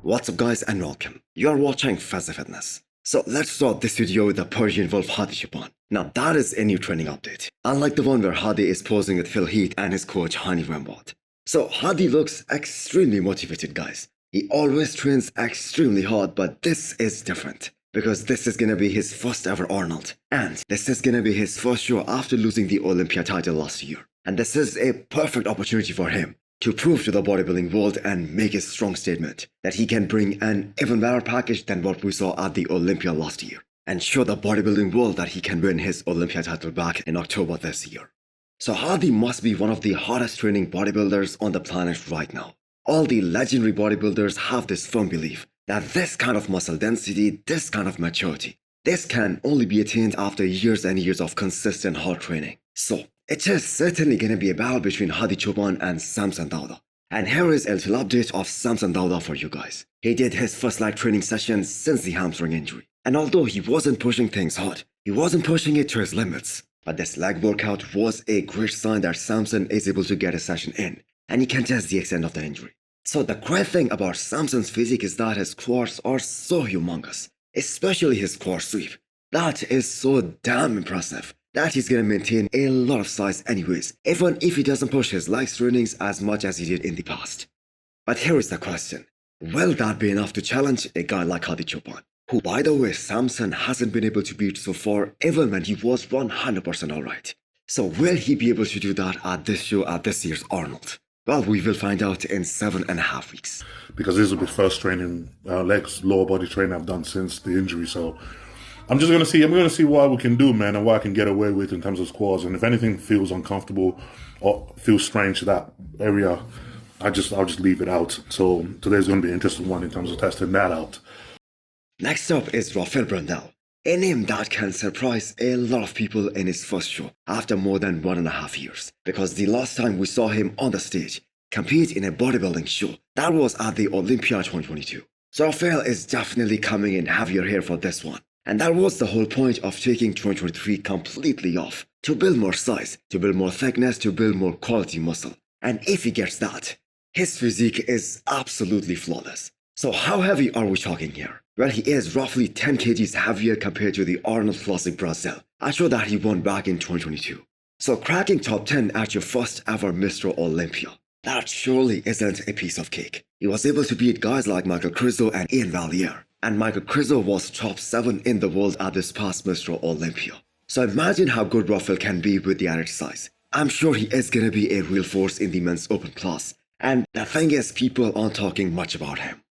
What's up guys and welcome. You are watching Fazza Fitness. So let's start this video with the Persian Wolf Hadi Choopan. Now that is a new training update. Unlike the one where Hadi is posing with Phil Heath and his coach Hani Wembot. So Hadi looks extremely motivated guys. He always trains extremely hard, but this is different. Because this is gonna be his first ever Arnold. And this is gonna be his first show after losing the Olympia title last year. And this is a perfect opportunity for him to prove to the bodybuilding world and make a strong statement that he can bring an even better package than what we saw at the Olympia last year, and show the bodybuilding world that he can win his Olympia title back in October this year. So Hadi must be one of the hardest training bodybuilders on the planet right now. All the legendary bodybuilders have this firm belief that this kind of muscle density, this kind of maturity, this can only be attained after years and years of consistent hard training. So it is certainly going to be a battle between Hadi Choopan and Samson Dauda. And here is a little update of Samson Dauda for you guys. He did his first leg training session since the hamstring injury. And although he wasn't pushing things hard, he wasn't pushing it to his limits. But this leg workout was a great sign that Samson is able to get a session in, and he can test the extent of the injury. So the great thing about Samson's physique is that his quads are so humongous, especially his quad sweep. That is so damn impressive that he's gonna maintain a lot of size anyways, even if he doesn't push his legs trainings as much as he did in the past. But here is the question. Will that be enough to challenge a guy like Hadi Choopan, who by the way Samson hasn't been able to beat so far even when he was 100% alright? So will he be able to do that at this show at this year's Arnold? Well, we will find out in 7.5 weeks. Because this will be first training, legs, lower body training I've done since the injury, so I'm just gonna see what we can do, man, and what I can get away with in terms of squats. And if anything feels uncomfortable or feels strange to that area, I'll just leave it out. So today's gonna be an interesting one in terms of testing that out. Next up is Rafael Brandao, a name that can surprise a lot of people in his first show after more than 1.5 years. Because the last time we saw him on the stage compete in a bodybuilding show, that was at the Olympia 2022. So Rafael is definitely coming in heavier here for this one. And that was the whole point of taking 2023 completely off, to build more size, to build more thickness, to build more quality muscle. And if he gets that, his physique is absolutely flawless. So how heavy are we talking here? Well, he is roughly 10 kgs heavier compared to the Arnold Classic Brazil, a show that he won back in 2022. So cracking top 10 at your first ever Mr. Olympia, that surely isn't a piece of cake. He was able to beat guys like Michael Krizo and Ian Valliere. And Michael Krizo was top 7 in the world at this past Mr. Olympia. So imagine how good Rafael can be with the added size. I'm sure he is gonna be a real force in the men's open class. And the thing is, people aren't talking much about him.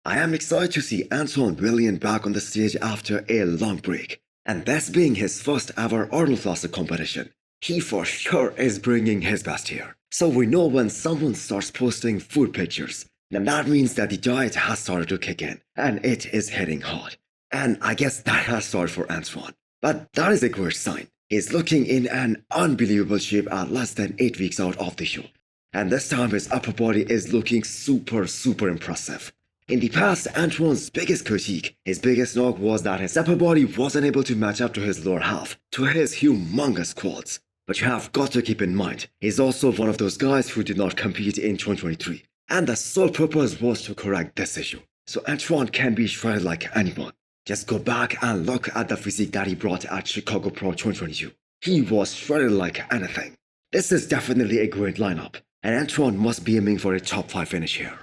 I am excited to see Antoine back on the stage after a long break. And this being his first ever Arnold Classic competition, he for sure is bringing his best here. So we know when someone starts posting food pictures, then that means that the diet has started to kick in, and it is hitting hard. And I guess that has started for Antoine. But that is a great sign. He's looking in an unbelievable shape at less than 8 weeks out of the show. And this time his upper body is looking super impressive. In the past, Antoine's biggest critique, his biggest knock was that his upper body wasn't able to match up to his lower half, to his humongous quads. But you have got to keep in mind, he's also one of those guys who did not compete in 2023. And the sole purpose was to correct this issue. So Antoine can be shredded like anyone. Just go back and look at the physique that he brought at Chicago Pro 2022. He was shredded like anything. This is definitely a great lineup, and Antoine must be aiming for a top 5 finish here.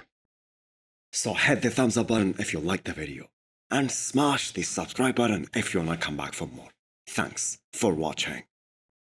So hit the thumbs up button if you liked the video, and smash the subscribe button if you want to come back for more. Thanks for watching.